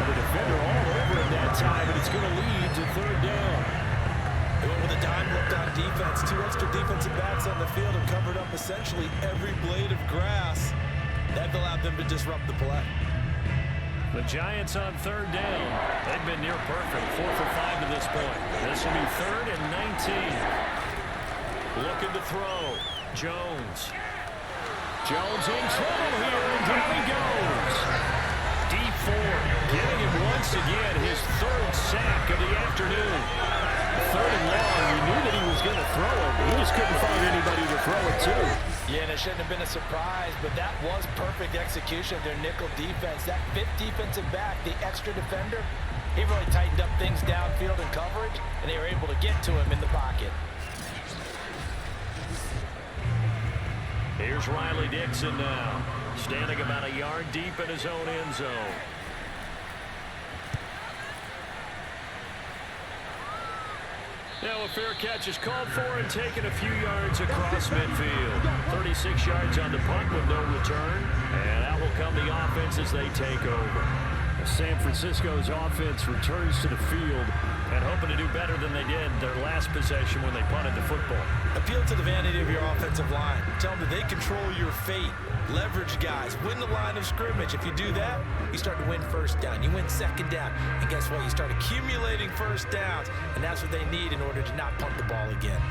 B: The defender all over him that time, and it's going to lead to 3rd down.
C: They went with a dime look on defense. 2 extra defensive backs on the field and covered up essentially every blade of grass. That allowed them to disrupt the play.
D: The Giants on 3rd down. They've been near perfect. 4 for 5 to this point. This will be 3rd and 19. Looking to throw. Jones. Jones in trouble here, and down he goes. D4 getting him once again, his 3rd sack of the afternoon. 3rd and long, you knew that he was going to throw it. He just couldn't find anybody to throw it to.
C: Yeah, and it shouldn't have been a surprise, but that was perfect execution of their nickel defense. That 5th defensive back, the extra defender, he really tightened up things downfield in coverage, and they were able to get to him in the pocket.
D: Here's Riley Dixon now, standing about a yard deep in his own end zone. Now a fair catch is called for and taken a few yards across midfield. 36 yards on the punt with no return, and out will come the offense as they take over.
B: San Francisco's offense returns to the field
D: and hoping to do better than they did their last possession when they punted the football.
C: Appeal to the vanity of your offensive line. Tell them that they control your fate. Leverage guys. Win the line of scrimmage. If you do that, you start to win 1st down. You win 2nd down. And guess what? You start accumulating 1st downs. And that's what they need in order to not punt the ball again.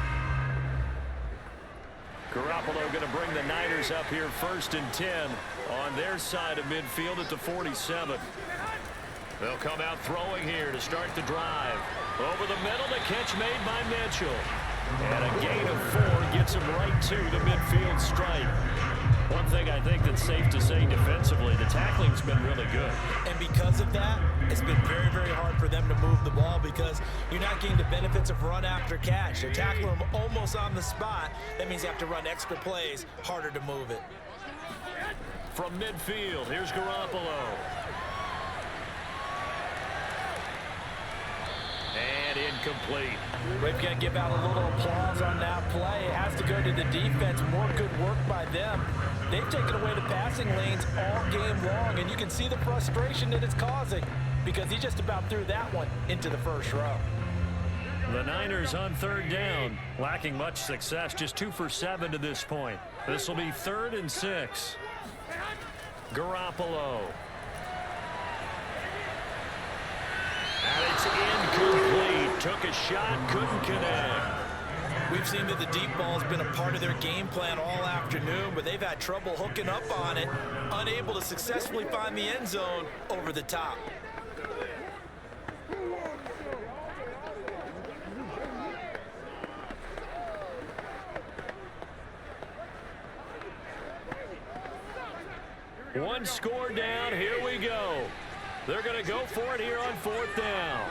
D: Garoppolo going to bring the Niners up here 1st and 10 on their side of midfield at the 47. They'll come out throwing here to start the drive. Over the middle, the catch made by Mitchell. And a gain of 4 gets him right to the midfield stripe. One thing I think that's safe to say defensively, the tackling's been really good.
C: And because of that, it's been very, very hard for them to move the ball because you're not getting the benefits of run after catch. They're tackling them almost on the spot. That means you have to run extra plays, harder to move it.
D: From midfield, here's Garoppolo. And incomplete.
C: We've got to give out a little applause on that play. It has to go to the defense. More good work by them. They've taken away the passing lanes all game long, and you can see the frustration that it's causing because he just about threw that one into the 1st row.
D: The Niners on 3rd down, lacking much success, just 2 for 7 to this point. This will be 3rd and 6. Garoppolo. And it's incomplete. Took a shot, couldn't connect.
C: We've seen that the deep ball has been a part of their game plan all afternoon, but they've had trouble hooking up on it, unable to successfully find the end zone over the top.
D: One score down, here we go. They're going to go for it here on 4th down.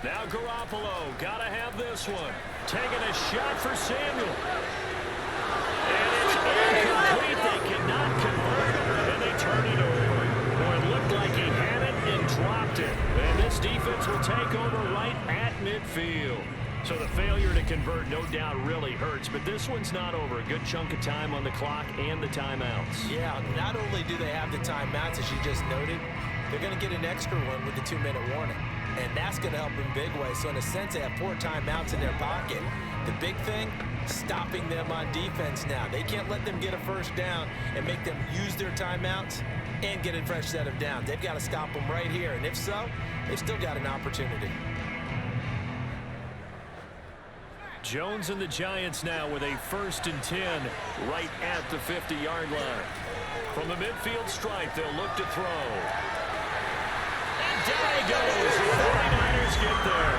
D: Now Garoppolo, got to have this one. Taking a shot for Samuel. And it's incomplete. They cannot convert, and they turn it over. Boy, it looked like he had it and dropped it. And this defense will take over right at midfield. So the failure to convert, no doubt, really hurts. But this one's not over. A good chunk of time on the clock and the timeouts.
C: Yeah, not only do they have the timeouts, as you just noted, they're going to get an extra one with the 2-minute warning. And that's going to help in big way. So in a sense, they have 4 timeouts in their pocket. The big thing, stopping them on defense now. They can't let them get a first down and make them use their timeouts and get a fresh set of downs. They've got to stop them right here. And if so, they've still got an opportunity.
D: Jones and the Giants now with a 1st and 10 right at the 50-yard line. From the midfield stripe, they'll look to throw. And down he goes. The 49ers get there.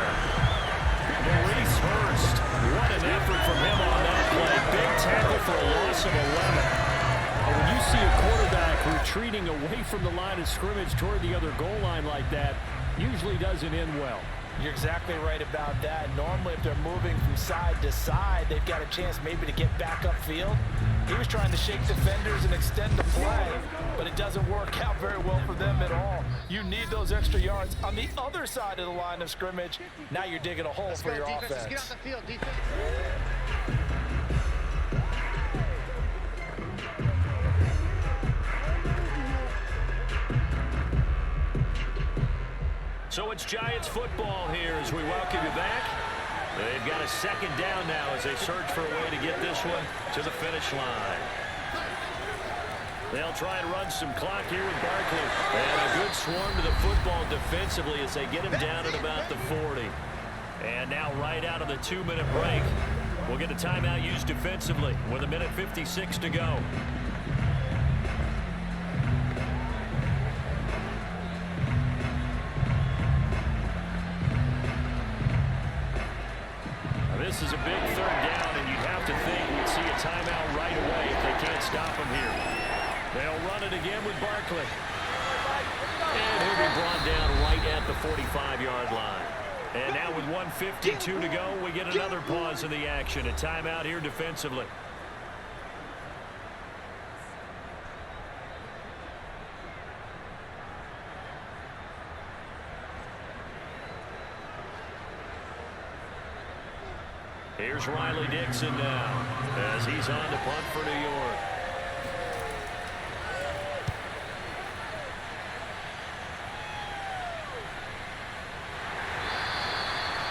D: Maurice Hurst. What an effort from him on that play. Big tackle for a loss of 11. And when you see a quarterback retreating away from the line of scrimmage toward the other goal line like that, usually doesn't end well.
C: You're exactly right about that. Normally, if they're moving from side to side, they've got a chance maybe to get back upfield. He was trying to shake defenders and extend the play, but it doesn't work out very well for them at all. You need those extra yards on the other side of the line of scrimmage. Now you're digging a hole for your offense.
E: Get on the field, defense.
D: So it's Giants football here as we welcome you back. They've got a 2nd down now as they search for a way to get this one to the finish line. They'll try and run some clock here with Barkley. And a good swarm to the football defensively as they get him down at about the 40. And now right out of the 2-minute break, we'll get a timeout used defensively with 1:56 to go. This is a big 3rd down, and you'd have to think we'd see a timeout right away if they can't stop him here. They'll run it again with Barkley. And he'll be brought down right at the 45-yard line. And now with 1:52 to go, we get another pause in the action. A timeout here defensively. Here's Riley Dixon now as he's on to punt for New York.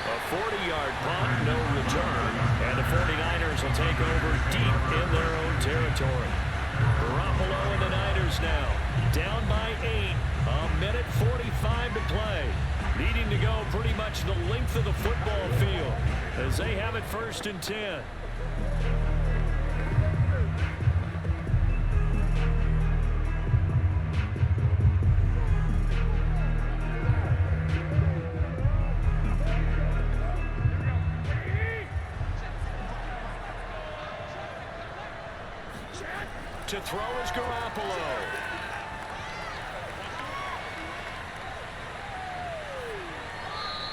D: A 40-yard punt, no return, and the 49ers will take over deep in their own territory. Garoppolo and the Niners now down by 8, 1:45 to play. Needing to go pretty much the length of the football field as they have it 1st and 10. To throw is Garoppolo.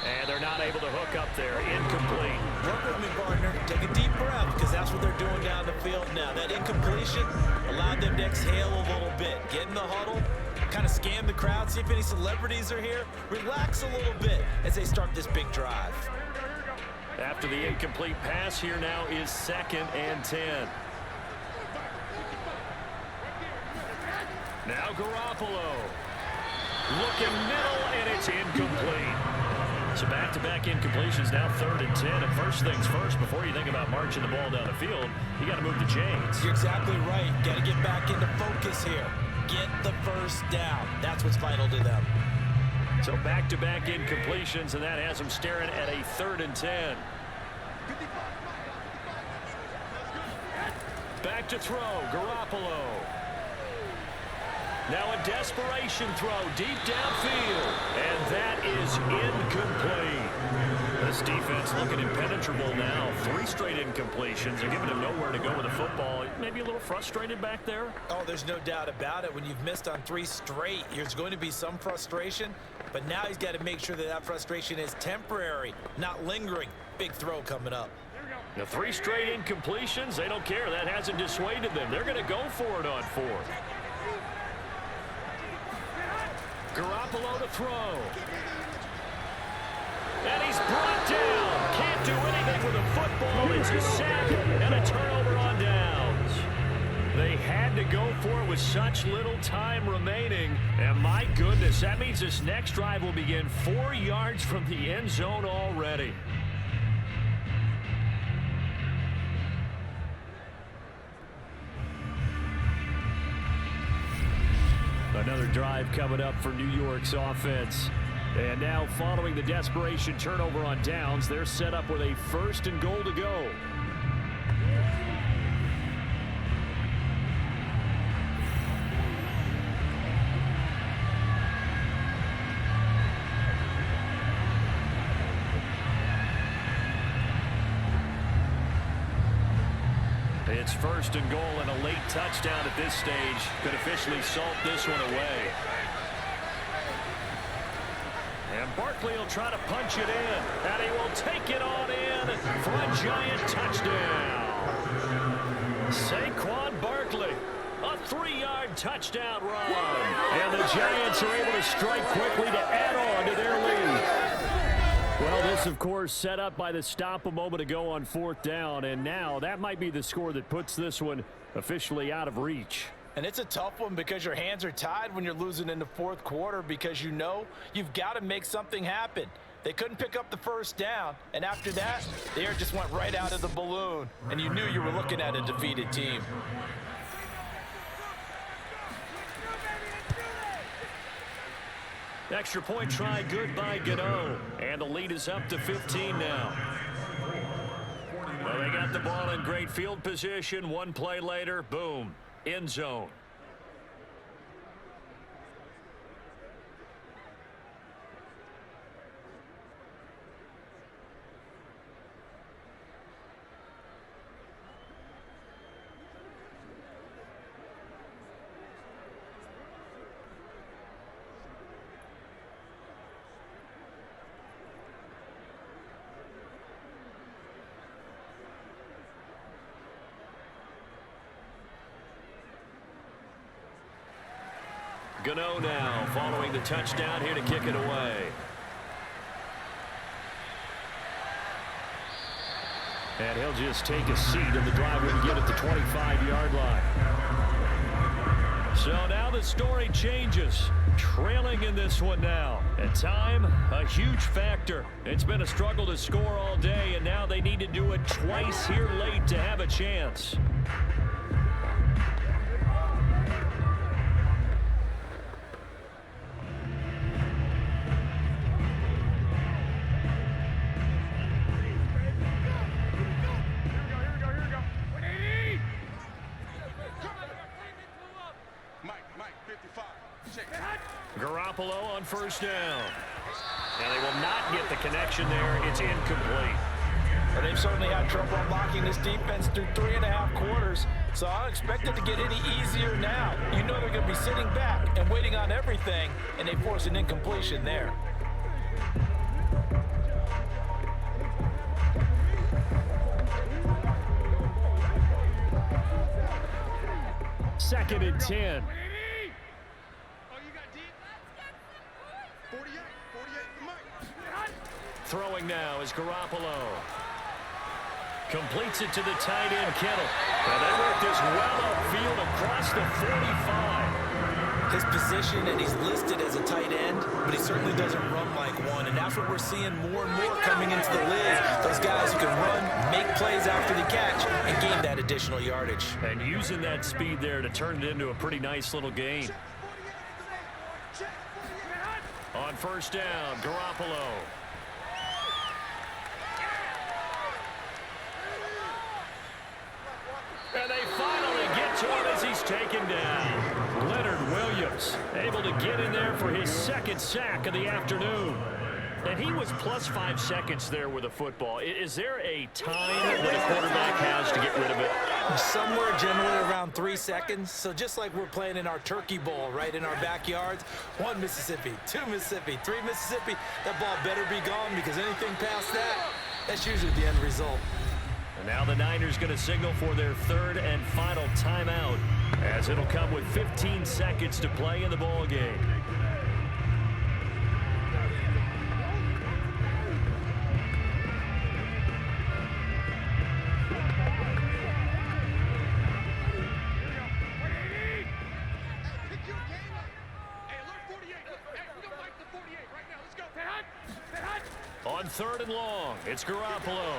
D: And they're not able to hook up there. Incomplete.
C: Work with me, partner. Take a deep breath, because that's what they're doing down the field now. That incompletion allowed them to exhale a little bit. Get in the huddle, kind of scan the crowd, see if any celebrities are here. Relax a little bit as they start this big drive.
D: After the incomplete pass, here now is 2nd and 10. Now Garoppolo. Looking middle, and it's incomplete. So back-to-back incompletions, now 3rd and 10. And first things first, before you think about marching the ball down the field, you got to move the chains.
C: You're exactly right. Got to get back into focus here. Get the first down. That's what's vital to them.
D: So back-to-back incompletions, and that has them staring at a 3rd and 10.
B: to throw. Garoppolo. Now a desperation throw deep downfield. And that is incomplete. This defense looking impenetrable now. 3 straight incompletions. They're giving him nowhere to go with the football. Maybe a little frustrated back there.
C: Oh, there's no doubt about it. When you've missed on 3 straight, there's going to be some frustration. But now he's got to make sure that that frustration is temporary, not lingering. Big throw coming up.
B: The 3 straight incompletions, they don't care. That hasn't dissuaded them. They're going to go for it on 4th. Garoppolo to throw. And he's brought down. Can't do anything with the football. It's a sack and a turnover on downs. They had to go for it with such little time remaining. And my goodness, that means this next drive will begin 4 yards from the end zone already. Another drive coming up for New York's offense. And now following the desperation turnover on downs, they're set up with a 1st and goal to go. It's 1st and goal and a late touchdown at this stage could officially salt this one away. And Barkley will try to punch it in, and he will take it on in for a giant touchdown. Saquon Barkley, a 3-yard touchdown run. And the Giants are able to strike quickly to add on to their lead. Well, this, of course, set up by the stop a moment ago on 4th down, and now that might be the score that puts this one officially out of reach.
C: And it's a tough one because your hands are tied when you're losing in the 4th quarter because you know you've got to make something happen. They couldn't pick up the 1st down, and after that, the air just went right out of the balloon, and you knew you were looking at a defeated team.
B: Extra point try good by Gano. And the lead is up to 15 now. Well, they got the ball in great field position. 1 play later, boom, end zone. Gano now following the touchdown here to kick it away. And he'll just take a seat in the drive when we get at the 25-yard line. So now the story changes. Trailing in this one now. At time, a huge factor. It's been a struggle to score all day, and now they need to do it twice here late to have a chance. Garoppolo on 1st down. And they will not get the connection there. It's incomplete.
C: Well, they've certainly had trouble blocking this defense through 3.5 quarters, so I don't expect it to get any easier now. You know they're going to be sitting back and waiting on everything, and they force an incompletion there.
B: Second and 10. Throwing now is Garoppolo. Completes it to the tight end, Kittle. And they work this well upfield across the 45.
C: His position, and he's listed as a tight end, but he certainly doesn't run like one. And that's what we're seeing more and more coming into the league. Those guys who can run, make plays after the catch, and gain that additional yardage.
B: And using that speed there to turn it into a pretty nice little gain. On 1st down, Garoppolo. And they finally
D: to him as he's taken down. Leonard Williams able to get in there for his second sack of the afternoon. And he was plus 5 seconds there with a football. Is there a time that a quarterback has to get rid of it?
C: Somewhere generally around 3 seconds. So just like we're playing in our turkey bowl, right, in our backyards, 1 Mississippi, 2 Mississippi, 3 Mississippi, that ball better be gone because anything past that, that's usually the end result.
D: And now the Niners going to signal for their third and final timeout, as it'll come with 15 seconds to play in the ball game. On 3rd and long, it's Garoppolo.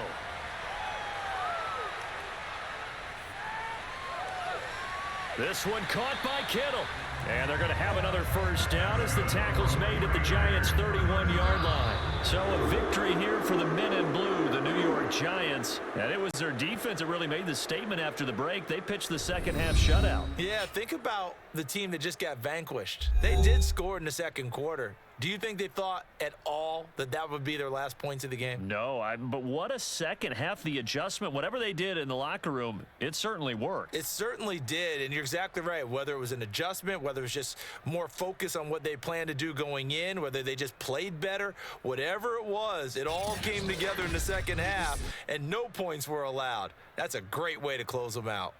D: This one caught by Kittle. And they're going to have another first down as the tackle's made at the Giants' 31-yard line. So a victory here for the men in blue, the New York Giants. And it was their defense that really made the statement after the break. They pitched the second half shutout.
C: Yeah, think about the team that just got vanquished. They did score in the second quarter. Do you think they thought at all that that would be their last points of the game?
D: No, but what a second half, the adjustment, whatever they did in the locker room, it certainly worked.
C: It certainly did, and you're exactly right. Whether it was an adjustment, whether it was just more focus on what they planned to do going in, whether they just played better, whatever it was, it all came together in the second half, and no points were allowed. That's a great way to close them out.